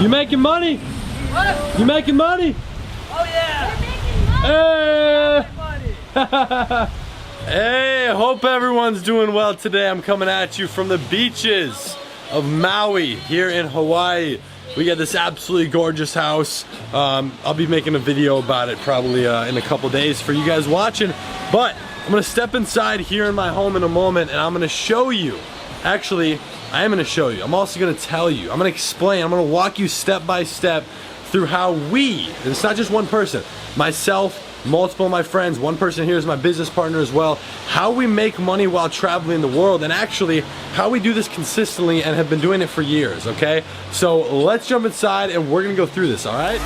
You making money? What? You making money? Oh yeah. Hey! Hey, hope everyone's doing well today. I'm coming at you from the beaches of Maui here in Hawaii. We got this absolutely gorgeous house. I'll be making a video about it probably in a couple days for you guys watching. But I'm gonna step inside here in my home in a moment and I'm gonna show you. Actually, I am gonna show you. I'm also gonna tell you. I'm gonna explain. I'm gonna walk you step by step through how we, and it's not just one person, myself, multiple of my friends, one person here is my business partner as well, how we make money while traveling the world, and actually how we do this consistently and have been doing it for years, okay? So let's jump inside and we're gonna go through this, all right?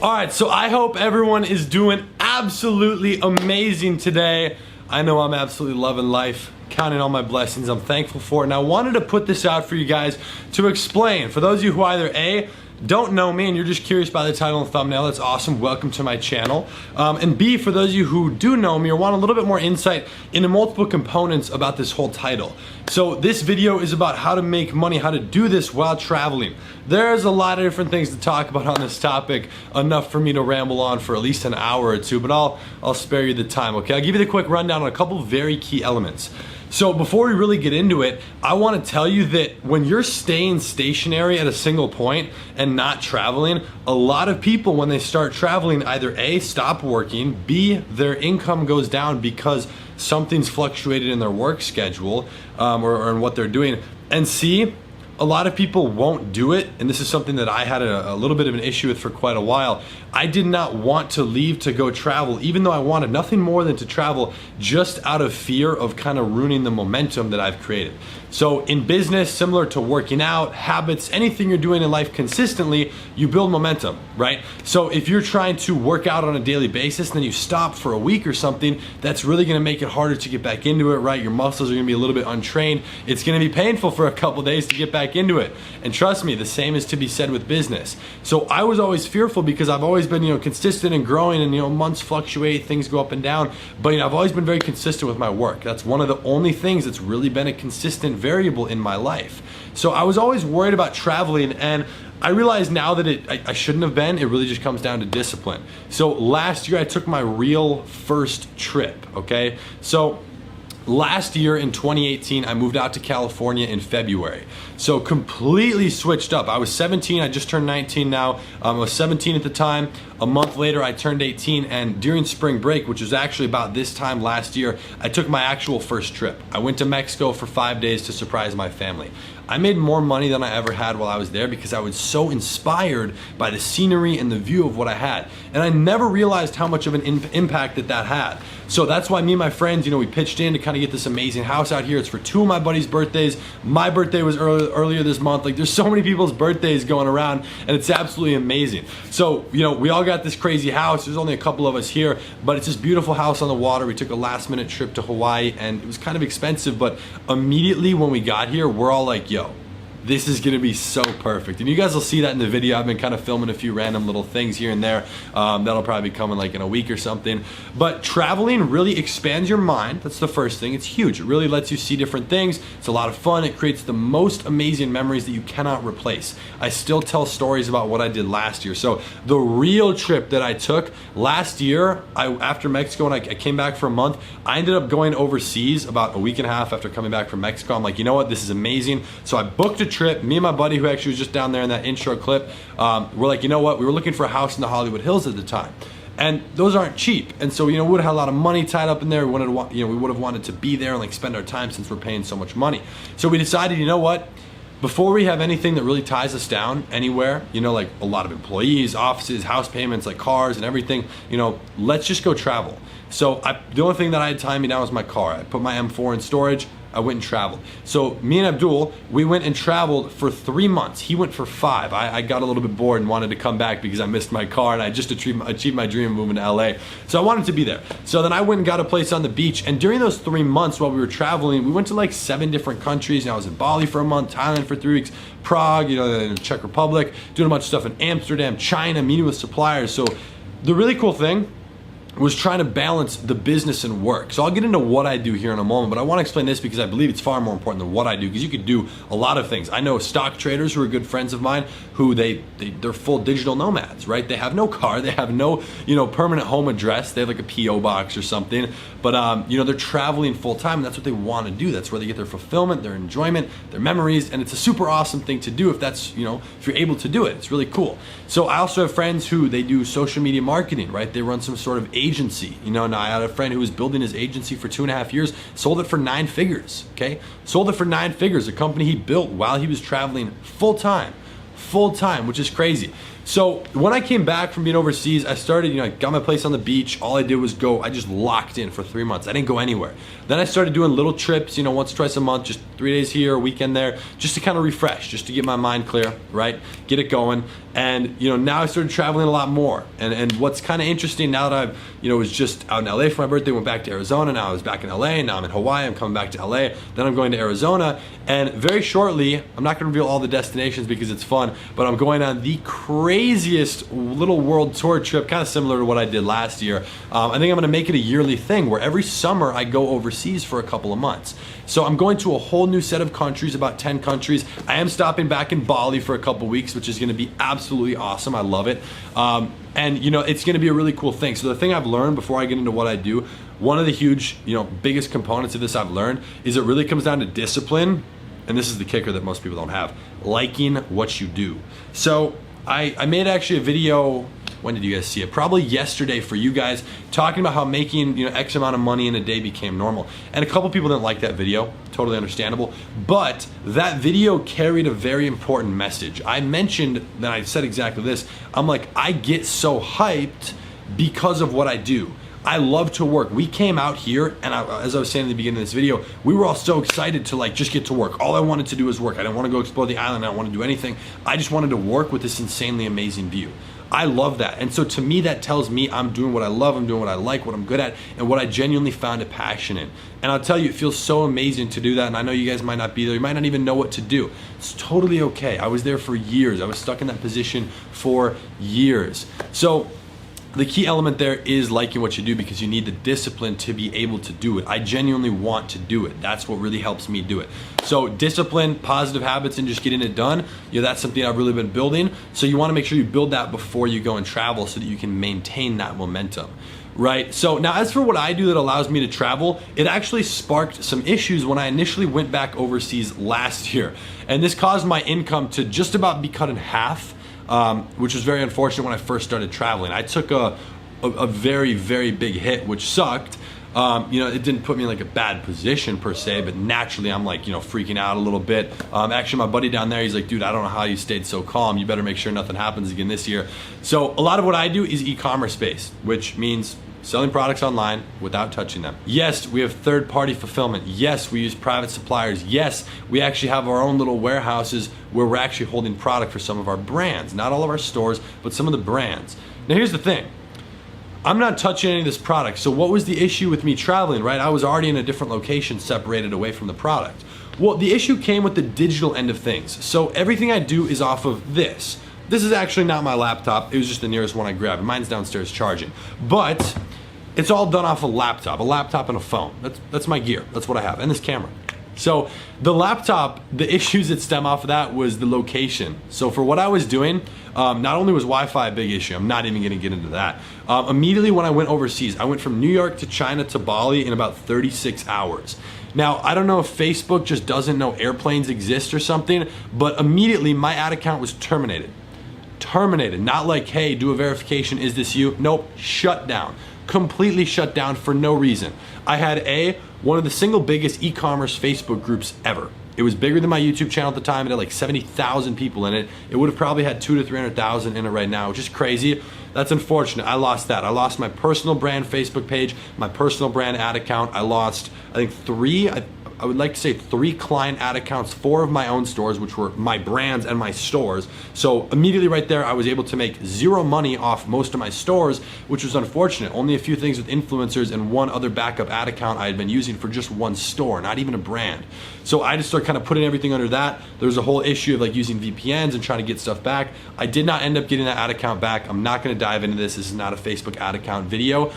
All right, so I hope everyone is doing absolutely amazing today. I know I'm absolutely loving life, counting all my blessings. I'm thankful for it. And I wanted to put this out for you guys to explain. For those of you who either A, don't know me and you're just curious by the title and thumbnail, that's awesome, welcome to my channel. And B, for those of you who do know me or want a little bit more insight into multiple components about this whole title. So this video is about how to make money, how to do this while traveling. There's a lot of different things to talk about on this topic, enough for me to ramble on for at least an hour or two, but I'll spare you the time, okay? I'll give you the quick rundown on a couple very key elements. So before we really get into it, I want to tell you that when you're staying stationary at a single point and not traveling, a lot of people when they start traveling either A, stop working, B, their income goes down because something's fluctuated in their work schedule or in what they're doing, and C, a lot of people won't do it, and this is something that I had a little bit of an issue with for quite a while. I did not want to leave to go travel, even though I wanted nothing more than to travel, just out of fear of kind of ruining the momentum that I've created. So in business, similar to working out, habits, anything you're doing in life consistently, you build momentum, right? So if you're trying to work out on a daily basis, and then you stop for a week or something, that's really gonna make it harder to get back into it, right? Your muscles are gonna be a little bit untrained. It's gonna be painful for a couple days to get back into it. And trust me, the same is to be said with business. So I was always fearful because I've always been, consistent and growing, and months fluctuate, things go up and down, but I've always been very consistent with my work. That's one of the only things that's really been a consistent variable in my life. So I was always worried about traveling, and I realize now that I shouldn't have been. It really just comes down to discipline. So last year I took my real first trip, okay? So last year in 2018, I moved out to California in February. So completely switched up. I was 17, I just turned 19 now. I was 17 at the time. A month later, I turned 18, and during spring break, which was actually about this time last year, I took my actual first trip. I went to Mexico for 5 days to surprise my family. I made more money than I ever had while I was there because I was so inspired by the scenery and the view of what I had. And I never realized how much of an impact that had. So that's why me and my friends, we pitched in to kind of get this amazing house out here. It's for 2 of my buddies' birthdays. My birthday was earlier this month. Like, there's so many people's birthdays going around, and it's absolutely amazing. So, we all got this crazy house. There's only a couple of us here, but it's this beautiful house on the water. We took a last-minute trip to Hawaii, and it was kind of expensive, but immediately when we got here, we're all like, yo, this is gonna be so perfect. And you guys will see that in the video. I've been kind of filming a few random little things here and there. That'll probably be coming like in a week or something. But traveling really expands your mind. That's the first thing. It's huge. It really lets you see different things. It's a lot of fun. It creates the most amazing memories that you cannot replace. I still tell stories about what I did last year. So the real trip that I took last year, after Mexico, and I came back for a month, I ended up going overseas about a week and a half after coming back from Mexico. I'm like, you know what? This is amazing. So I booked a trip. Me and my buddy, who actually was just down there in that intro clip, we're like, you know what? We were looking for a house in the Hollywood Hills at the time, and those aren't cheap. And so, we would have had a lot of money tied up in there. We would have wanted to be there and like spend our time since we're paying so much money. So we decided, you know what? Before we have anything that really ties us down anywhere, like a lot of employees, offices, house payments, like cars and everything, let's just go travel. So the only thing that I had tying me down was my car. I put my M4 in storage. I went and traveled. So me and Abdul, we went and traveled for 3 months. He went for 5. I got a little bit bored and wanted to come back because I missed my car, and I just achieved my dream of moving to LA. So I wanted to be there. So then I went and got a place on the beach, and during those 3 months while we were traveling, we went to like 7 different countries. I was in Bali for a month, Thailand for 3 weeks, Prague, the Czech Republic, doing a bunch of stuff in Amsterdam, China, meeting with suppliers. So the really cool thing was trying to balance the business and work. So I'll get into what I do here in a moment, but I want to explain this because I believe it's far more important than what I do, because you could do a lot of things. I know stock traders who are good friends of mine who they're full digital nomads, right? They have no car, they have no, permanent home address. They have like a PO box or something, but they're traveling full time, and that's what they want to do. That's where they get their fulfillment, their enjoyment, their memories, and it's a super awesome thing to do if that's, if you're able to do it. It's really cool. So I also have friends who they do social media marketing, right? They run some sort of agency. Now I had a friend who was building his agency for 2.5 years, sold it for 9 figures, okay? Sold it for 9 figures, a company he built while he was traveling full time, which is crazy. So when I came back from being overseas, I started, I got my place on the beach. All I did was go, I just locked in for 3 months. I didn't go anywhere. Then I started doing little trips, once or twice a month, just 3 days here, a weekend there, just to kind of refresh, just to get my mind clear, right? Get it going. And, now I started traveling a lot more. And what's kind of interesting now that I've, was just out in LA for my birthday, went back to Arizona. Now I was back in LA. Now I'm in Hawaii. I'm coming back to LA. Then I'm going to Arizona. And very shortly, I'm not going to reveal all the destinations because it's fun, but I'm going on the craziest little world tour trip, kind of similar to what I did last year. I think I'm going to make it a yearly thing where every summer I go overseas for a couple of months. So I'm going to a whole new set of countries, about 10 countries. I am stopping back in Bali for a couple weeks, which is going to be absolutely awesome. I love it. And it's going to be a really cool thing. So the thing I've learned before I get into what I do, one of the huge, biggest components of this I've learned is it really comes down to discipline. And this is the kicker that most people don't have: liking what you do. So I made actually a video. When did you guys see it? Probably yesterday for you guys, talking about how making X amount of money in a day became normal. And a couple people didn't like that video, totally understandable. But that video carried a very important message. I mentioned that I said exactly this. I'm like, I get so hyped because of what I do. I love to work. We came out here, and as I was saying in the beginning of this video, we were all so excited to just get to work. All I wanted to do was work. I didn't want to go explore the island. I didn't want to do anything. I just wanted to work with this insanely amazing view. I love that. And so to me, that tells me I'm doing what I love, I'm doing what I like, what I'm good at, and what I genuinely found a passion in. And I'll tell you, it feels so amazing to do that. And I know you guys might not be there. You might not even know what to do. It's totally okay. I was there for years. I was stuck in that position for years. So the key element there is liking what you do, because you need the discipline to be able to do it. I genuinely want to do it. That's what really helps me do it. So discipline, positive habits, and just getting it done, that's something I've really been building. So you want to make sure you build that before you go and travel so that you can maintain that momentum. Right? So now as for what I do that allows me to travel, it actually sparked some issues when I initially went back overseas last year. And this caused my income to just about be cut in half. Which was very unfortunate when I first started traveling. I took a very, very big hit, which sucked. It didn't put me in like a bad position per se, but naturally I'm freaking out a little bit. Actually, my buddy down there, he's like, dude, I don't know how you stayed so calm. You better make sure nothing happens again this year. So a lot of what I do is e-commerce based, which means selling products online without touching them. Yes, we have third-party fulfillment. Yes, we use private suppliers. Yes, we actually have our own little warehouses where we're actually holding product for some of our brands. Not all of our stores, but some of the brands. Now here's the thing. I'm not touching any of this product. So what was the issue with me traveling, right? I was already in a different location, separated away from the product. Well, the issue came with the digital end of things. So everything I do is off of this. This is actually not my laptop. It was just the nearest one I grabbed. Mine's downstairs charging. But it's all done off a laptop and a phone. That's my gear. That's what I have, and this camera. So the laptop, the issues that stem off of that was the location. So for what I was doing, not only was Wi-Fi a big issue, I'm not even gonna get into that. Immediately when I went overseas, I went from New York to China to Bali in about 36 hours. Now, I don't know if Facebook just doesn't know airplanes exist or something, but immediately my ad account was terminated. Not like, hey, do a verification, is this you? Nope, shut down. Completely shut down for no reason. I had one of the single biggest e-commerce Facebook groups ever. It was bigger than my YouTube channel at the time. It had like 70,000 people in it. It would have probably had 200,000 to 300,000 in it right now, which is crazy. That's unfortunate. I lost that. I lost my personal brand Facebook page, my personal brand ad account. I lost, I think I would like to say 3 client ad accounts, 4 of my own stores, which were my brands and my stores. So immediately right there, I was able to make 0 money off most of my stores, which was unfortunate. Only a few things with influencers and 1 other backup ad account I had been using for just 1 store, not even a brand. So I just started kind of putting everything under that. There was a whole issue of like using VPNs and trying to get stuff back. I did not end up getting that ad account back. I'm not going to dive into this. This is not a Facebook ad account video.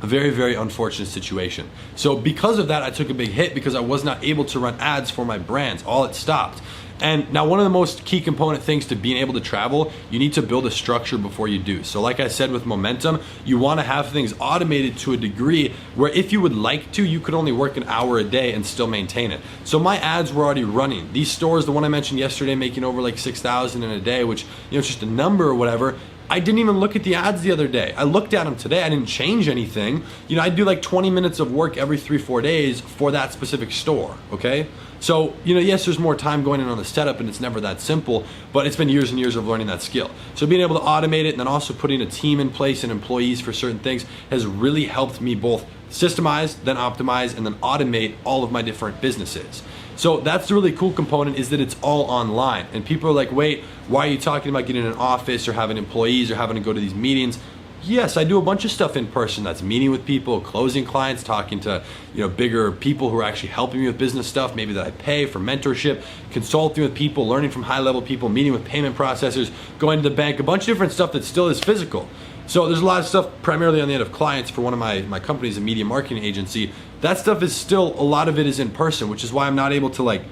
A very, very unfortunate situation. So because of that, I took a big hit because I was not able to run ads for my brands. All it stopped. And now one of the most key component things to being able to travel, you need to build a structure before you do. So like I said with momentum, you want to have things automated to a degree where if you would like to, you could only work an hour a day and still maintain it. So my ads were already running. These stores, the one I mentioned yesterday, making over like 6,000 in a day, which, it's just a number or whatever. I didn't even look at the ads the other day. I looked at them today. I didn't change anything. I do like 20 minutes of work every 3-4 days for that specific store, okay? So, yes, there's more time going in on the setup and it's never that simple, but it's been years and years of learning that skill. So being able to automate it and then also putting a team in place and employees for certain things has really helped me both systemize, then optimize, and then automate all of my different businesses. So that's the really cool component, is that it's all online. And people are like, wait, why are you talking about getting an office or having employees or having to go to these meetings? Yes, I do a bunch of stuff in person. That's meeting with people, closing clients, talking to bigger people who are actually helping me with business stuff, maybe that I pay for mentorship, consulting with people, learning from high-level people, meeting with payment processors, going to the bank, a bunch of different stuff that still is physical. So there's a lot of stuff primarily on the end of clients for one of my companies, a media marketing agency. That stuff is still, a lot of it is in person, which is why I'm not able to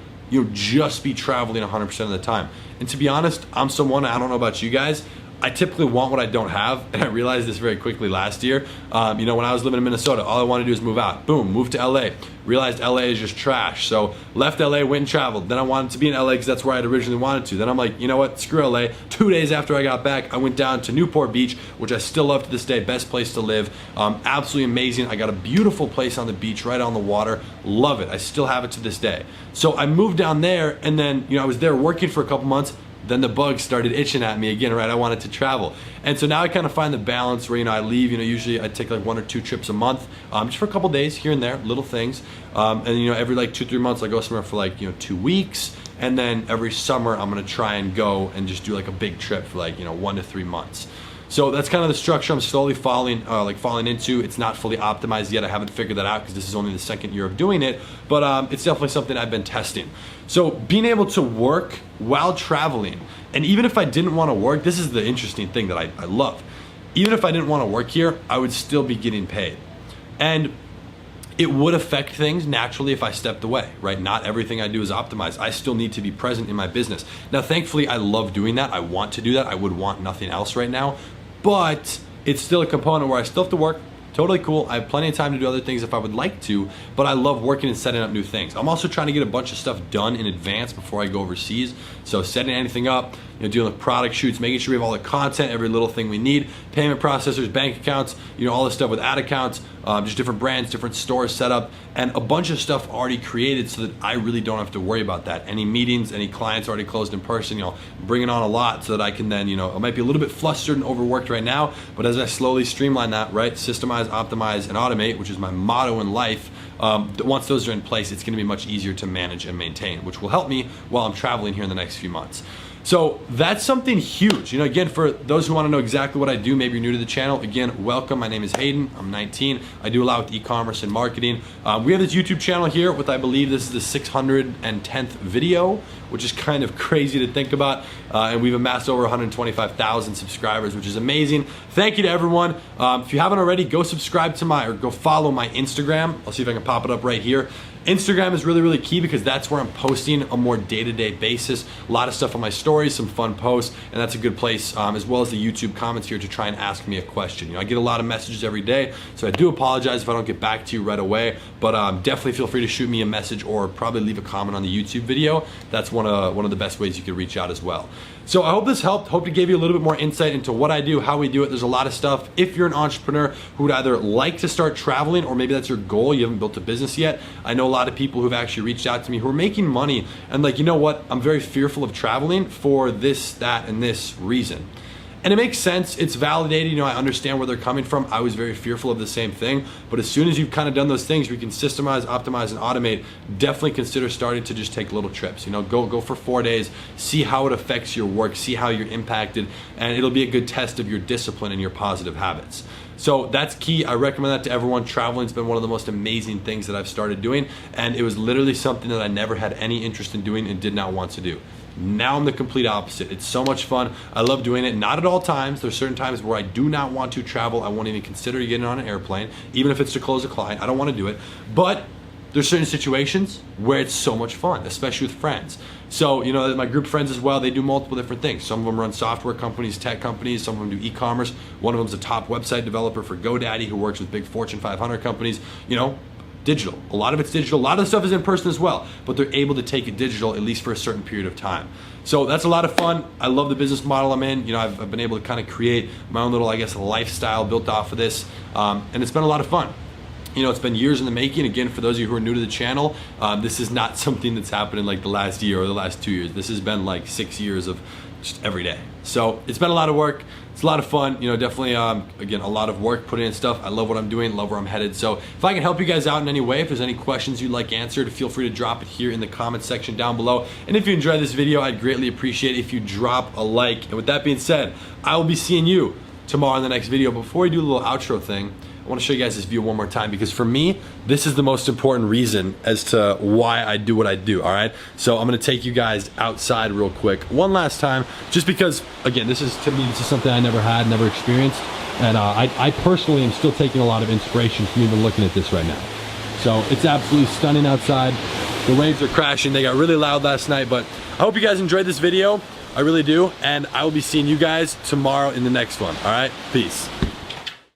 just be traveling 100% of the time. And to be honest, I'm someone, I don't know about you guys, I typically want what I don't have, and I realized this very quickly last year. When I was living in Minnesota, all I wanted to do is move out. Boom, moved to LA. Realized LA is just trash. So left LA, went and traveled. Then I wanted to be in LA because that's where I had originally wanted to. Then I'm like, you know what, screw LA. 2 days after I got back, I went down to Newport Beach, which I still love to this day, best place to live. Absolutely amazing. I got a beautiful place on the beach, right on the water. Love it. I still have it to this day. So I moved down there, and then I was there working for a couple months. Then the bug started itching at me again, right? I wanted to travel. And so now I kind of find the balance where, I leave, usually I take like 1 or 2 trips a month, just for a couple days here and there, little things. And every like 2-3 months I go somewhere for like, 2 weeks. And then every summer I'm gonna try and go and just do like a big trip for like, 1 to 3 months. So that's kind of the structure I'm slowly falling into. It's not fully optimized yet. I haven't figured that out because this is only the 2nd year of doing it, but it's definitely something I've been testing. So being able to work while traveling, and even if I didn't want to work, this is the interesting thing that I love. Even if I didn't want to work here, I would still be getting paid. And it would affect things naturally if I stepped away, right? Not everything I do is optimized. I still need to be present in my business. Now, thankfully, I love doing that. I want to do that. I would want nothing else right now. But it's still a component where I still have to work. Totally cool. I have plenty of time to do other things if I would like to, but I love working and setting up new things. I'm also trying to get a bunch of stuff done in advance before I go overseas. So setting anything up, dealing with product shoots, making sure we have all the content, every little thing we need, payment processors, bank accounts, all this stuff with ad accounts, just different brands, different stores set up, and a bunch of stuff already created so that I really don't have to worry about that. Any meetings, any clients already closed in person, bringing on a lot so that I can then, I might be a little bit flustered and overworked right now, but as I slowly streamline that, right, systemize, optimize, and automate, which is my motto in life, once those are in place, it's gonna be much easier to manage and maintain, which will help me while I'm traveling here in the next few months. So that's something huge. Again, for those who want to know exactly what I do, maybe you're new to the channel, again, welcome. My name is Hayden. I'm 19. I do a lot with e-commerce and marketing. We have this YouTube channel here with, I believe this is the 610th video, which is kind of crazy to think about. And we've amassed over 125,000 subscribers, which is amazing. Thank you to everyone. If you haven't already, go subscribe to go follow my Instagram. I'll see if I can pop it up right here. Instagram is really, really key because that's where I'm posting a more day-to-day basis. A lot of stuff on my stories, some fun posts, and that's a good place, as well as the YouTube comments here to try and ask me a question. I get a lot of messages every day, so I do apologize if I don't get back to you right away, but definitely feel free to shoot me a message or probably leave a comment on the YouTube video. That's one of the best ways you can reach out as well. So I hope this helped. Hope to give you a little bit more insight into what I do, how we do it. There's a lot of stuff. If you're an entrepreneur who would either like to start traveling or maybe that's your goal, you haven't built a business yet. I know a lot of people who've actually reached out to me who are making money and like, you know what, I'm very fearful of traveling for this, that, and this reason. And it makes sense, it's validated, I understand where they're coming from. I was very fearful of the same thing, but as soon as you've kind of done those things where you can systemize, optimize, and automate, definitely consider starting to just take little trips. Go for 4 days, see how it affects your work, see how you're impacted, and it'll be a good test of your discipline and your positive habits. So that's key. I recommend that to everyone. Traveling's been one of the most amazing things that I've started doing, and it was literally something that I never had any interest in doing and did not want to do. Now I'm the complete opposite. It's so much fun. I love doing it. Not at all times. There's certain times where I do not want to travel. I won't even consider getting on an airplane, even if it's to close a client. I don't want to do it. But there's certain situations where it's so much fun, especially with friends. So, my group friends as well, they do multiple different things. Some of them run software companies, tech companies. Some of them do e-commerce. One of them's a top website developer for GoDaddy who works with big Fortune 500 companies. Digital. A lot of it's digital. A lot of the stuff is in person as well, but they're able to take it digital at least for a certain period of time. So that's a lot of fun. I love the business model I'm in. I've been able to kind of create my own little, lifestyle built off of this, and it's been a lot of fun. It's been years in the making. Again, for those of you who are new to the channel, this is not something that's happened in the last year or the last 2 years. This has been 6 years of just every day. So it's been a lot of work. It's a lot of fun, definitely, again, a lot of work put in stuff. I love what I'm doing, love where I'm headed. So if I can help you guys out in any way, if there's any questions you'd like answered, feel free to drop it here in the comment section down below. And if you enjoyed this video, I'd greatly appreciate it if you drop a like. And with that being said, I will be seeing you tomorrow in the next video. Before we do a little outro thing, I want to show you guys this view one more time, because for me, this is the most important reason as to why I do what I do, all right? So I'm going to take you guys outside real quick one last time, just because, again, this is something I never had, never experienced, and I personally am still taking a lot of inspiration from even looking at this right now. So it's absolutely stunning outside. The waves are crashing. They got really loud last night, but I hope you guys enjoyed this video. I really do, and I will be seeing you guys tomorrow in the next one, all right? Peace.